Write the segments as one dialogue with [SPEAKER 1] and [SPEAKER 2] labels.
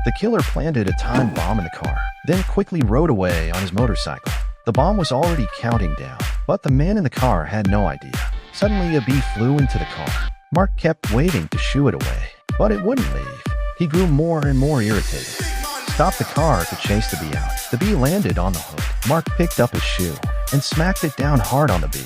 [SPEAKER 1] The killer planted a time bomb in the car, then quickly rode away on his motorcycle. The bomb was already counting down, but the man in the car had no idea. Suddenly, a bee flew into the car. Mark kept waiting to shoo it away, but it wouldn't leave. He grew more and more irritated. Stopped the car to chase the bee out. The bee landed on the hood. Mark picked up his shoe and smacked it down hard on the bee.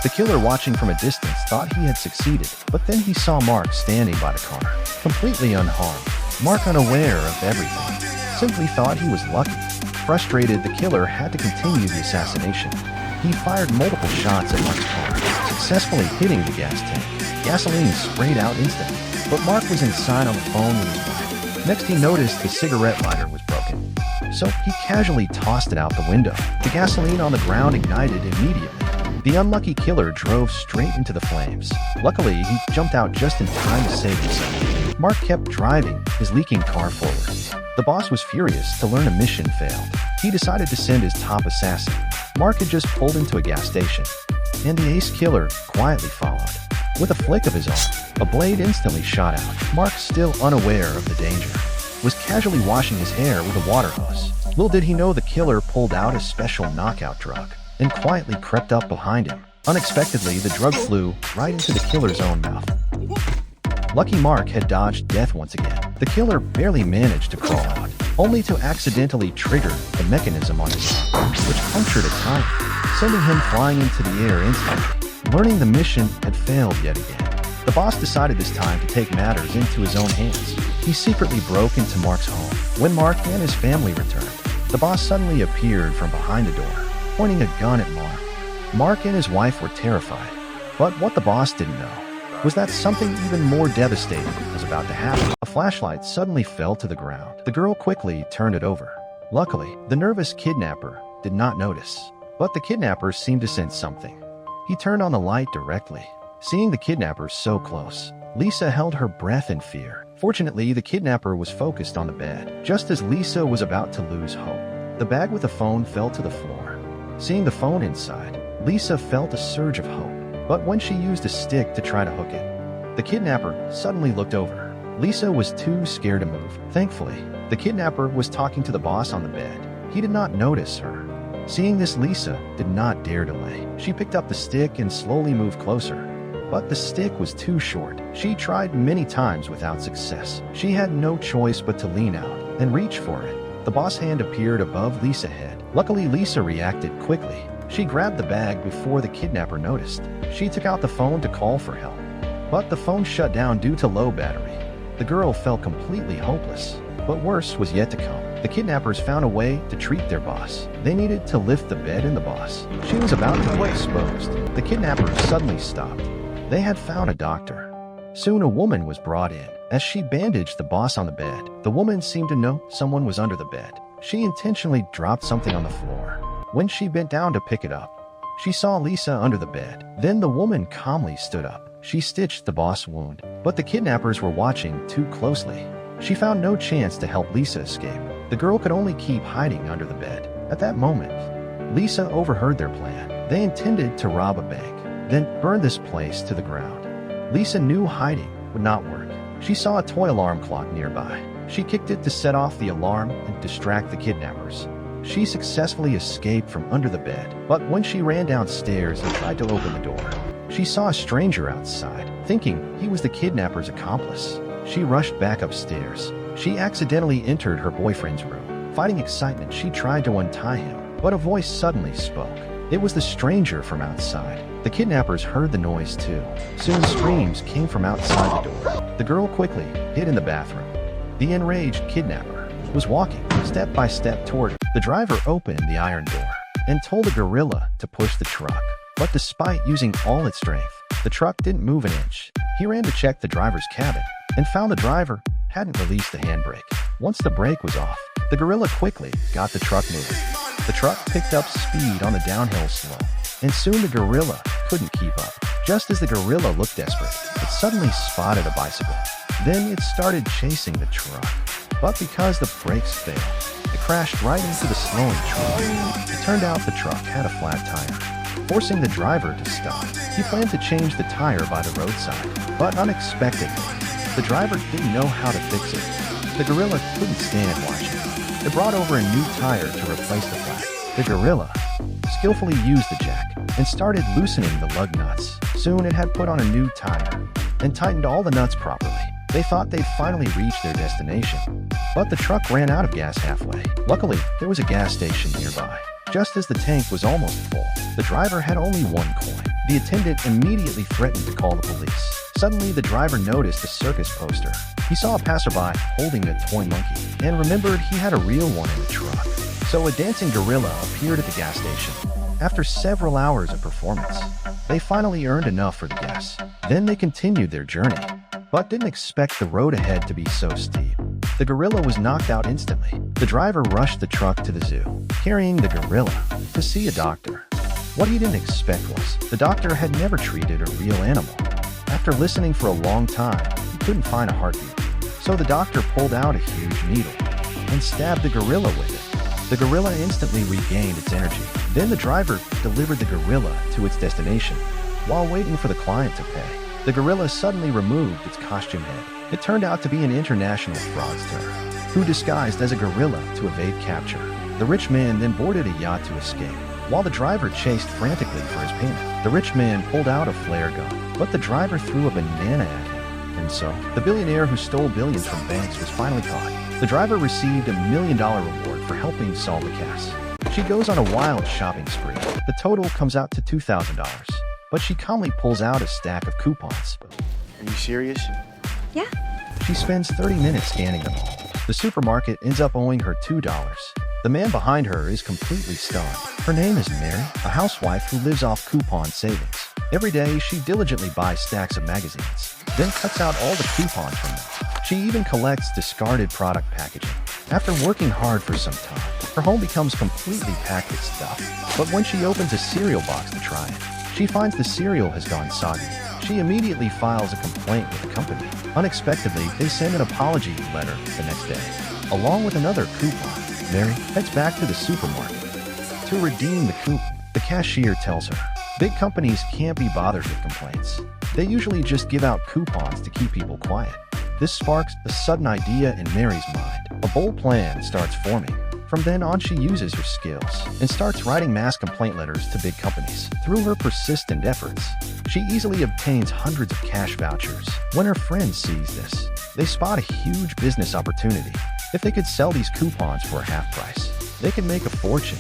[SPEAKER 1] The killer, watching from a distance, thought he had succeeded, but then he saw Mark standing by the car, completely unharmed. Mark, unaware of everything, simply thought he was lucky. Frustrated, the killer had to continue the assassination. He fired multiple shots at Mark's car, successfully hitting the gas tank. Gasoline sprayed out instantly, but Mark was inside on the phone with his wife. Next, he noticed the cigarette lighter was broken, so he casually tossed it out the window. The gasoline on the ground ignited immediately. The unlucky killer drove straight into the flames. Luckily, he jumped out just in time to save himself. Mark kept driving his leaking car forward. The boss was furious to learn a mission failed. He decided to send his top assassin. Mark had just pulled into a gas station, and the ace killer quietly followed. With a flick of his arm, a blade instantly shot out. Mark, still unaware of the danger, was casually washing his hair with a water hose. Little did he know the killer pulled out a special knockout drug and quietly crept up behind him. Unexpectedly, the drug flew right into the killer's own mouth. Lucky Mark had dodged death once again. The killer barely managed to crawl out, only to accidentally trigger the mechanism on his arm, which punctured a tire, sending him flying into the air instantly. Learning the mission had failed yet again, the boss decided this time to take matters into his own hands. He secretly broke into Mark's home. When Mark and his family returned, the boss suddenly appeared from behind the door, pointing a gun at Mark. Mark and his wife were terrified, but what the boss didn't know was that something even more devastating was about to happen. A flashlight suddenly fell to the ground. The girl quickly turned it over. Luckily, the nervous kidnapper did not notice, but the kidnapper seemed to sense something. He turned on the light directly. Seeing the kidnapper so close, Lisa held her breath in fear. Fortunately, the kidnapper was focused on the bed. Just as Lisa was about to lose hope, the bag with the phone fell to the floor. Seeing the phone inside, Lisa felt a surge of hope. But when she used a stick to try to hook it, the kidnapper suddenly looked over. Lisa was too scared to move. Thankfully, the kidnapper was talking to the boss on the bed. He did not notice her. Seeing this, Lisa did not dare delay. She picked up the stick and slowly moved closer. But the stick was too short. She tried many times without success. She had no choice but to lean out and reach for it. The boss hand appeared above Lisa's head. Luckily, Lisa reacted quickly. She grabbed the bag before the kidnapper noticed. She took out the phone to call for help, but the phone shut down due to low battery. The girl felt completely hopeless, but worse was yet to come. The kidnappers found a way to treat their boss. They needed to lift the bed in the boss. She was about to be exposed. The kidnappers suddenly stopped. They had found a doctor. Soon a woman was brought in. As she bandaged the boss on the bed, the woman seemed to know someone was under the bed. She intentionally dropped something on the floor. When she bent down to pick it up, she saw Lisa under the bed. Then the woman calmly stood up. She stitched the boss wound, but the kidnappers were watching too closely. She found no chance to help Lisa escape. The girl could only keep hiding under the bed. At that moment, Lisa overheard their plan. They intended to rob a bank, then burn this place to the ground. Lisa knew hiding would not work. She saw a toy alarm clock nearby. She kicked it to set off the alarm and distract the kidnappers. She successfully escaped from under the bed, but when she ran downstairs and tried to open the door, she saw a stranger outside. Thinking he was the kidnapper's accomplice, she rushed back upstairs. She accidentally entered her boyfriend's room. Fighting excitement, she tried to untie him, but a voice suddenly spoke. It was the stranger from outside. The kidnappers heard the noise too. Soon screams came from outside the door. The girl quickly hid in the bathroom. The enraged kidnapper was walking step by step toward her. The driver opened the iron door and told the gorilla to push the truck. But despite using all its strength, the truck didn't move an inch. He ran to check the driver's cabin and found the driver hadn't released the handbrake. Once the brake was off, the gorilla quickly got the truck moving. The truck picked up speed on the downhill slope, and soon the gorilla couldn't keep up. Just as the gorilla looked desperate, it suddenly spotted a bicycle. Then it started chasing the truck. But because the brakes failed, it crashed right into the slowing truck. It turned out the truck had a flat tire, forcing the driver to stop. He planned to change the tire by the roadside, but unexpectedly, the driver didn't know how to fix it. The gorilla couldn't stand watching. It brought over a new tire to replace the flat. The gorilla skillfully used the jack and started loosening the lug nuts. Soon it had put on a new tire and tightened all the nuts properly. They thought they'd finally reached their destination, but the truck ran out of gas halfway. Luckily, there was a gas station nearby. Just as the tank was almost full, the driver had only one coin. The attendant immediately threatened to call the police. Suddenly, the driver noticed a circus poster. He saw a passerby holding a toy monkey and remembered he had a real one in the truck. So a dancing gorilla appeared at the gas station. After several hours of performance, they finally earned enough for the gas. Then they continued their journey, but didn't expect the road ahead to be so steep. The gorilla was knocked out instantly. The driver rushed the truck to the zoo, carrying the gorilla to see a doctor. What he didn't expect was the doctor had never treated a real animal. After listening for a long time, he couldn't find a heartbeat. So the doctor pulled out a huge needle and stabbed the gorilla with it. The gorilla instantly regained its energy. Then the driver delivered the gorilla to its destination. While waiting for the client to pay, the gorilla suddenly removed its costume head. It turned out to be an international fraudster who disguised as a gorilla to evade capture. The rich man then boarded a yacht to escape. While the driver chased frantically for his payment, the rich man pulled out a flare gun, but the driver threw a banana at him. And so, the billionaire who stole billions from banks was finally caught. The driver received a $1 million reward for helping solve the case. She goes on a wild shopping spree. The total comes out to $2,000, but she calmly pulls out a stack of coupons.
[SPEAKER 2] Are you serious?
[SPEAKER 3] Yeah.
[SPEAKER 1] She spends 30 minutes scanning them all. The supermarket ends up owing her $2. The man behind her is completely stunned. Her name is Mary, a housewife who lives off coupon savings. Every day, she diligently buys stacks of magazines, then cuts out all the coupons from them. She even collects discarded product packaging. After working hard for some time, her home becomes completely packed with stuff. But when she opens a cereal box to try it, she finds the cereal has gone soggy. She immediately files a complaint with the company. Unexpectedly, they send an apology letter the next day, along with another coupon. Mary heads back to the supermarket to redeem the coupon. The cashier tells her, big companies can't be bothered with complaints. They usually just give out coupons to keep people quiet. This sparks a sudden idea in Mary's mind. A bold plan starts forming. From then on, she uses her skills and starts writing mass complaint letters to big companies. Through her persistent efforts, she easily obtains hundreds of cash vouchers. When her friends sees this, they spot a huge business opportunity. If they could sell these coupons for half price, they could make a fortune.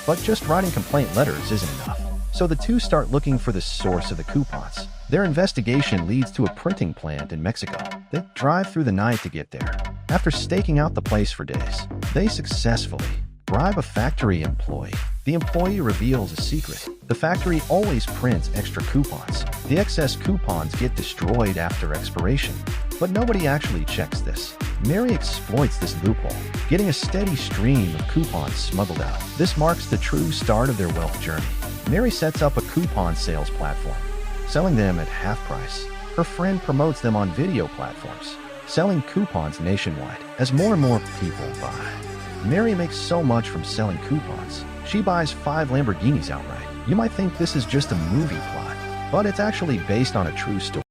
[SPEAKER 1] But just writing complaint letters isn't enough. So the two start looking for the source of the coupons. Their investigation leads to a printing plant in Mexico. They drive through the night to get there. After staking out the place for days, they successfully bribe a factory employee. The employee reveals a secret. The factory always prints extra coupons. The excess coupons get destroyed after expiration, but nobody actually checks this. Mary exploits this loophole, getting a steady stream of coupons smuggled out. This marks the true start of their wealth journey. Mary sets up a coupon sales platform, selling them at half price. Her friend promotes them on video platforms, selling coupons nationwide. As more and more people buy, Mary makes so much from selling coupons, she buys 5 Lamborghinis outright. You might think this is just a movie plot, but it's actually based on a true story.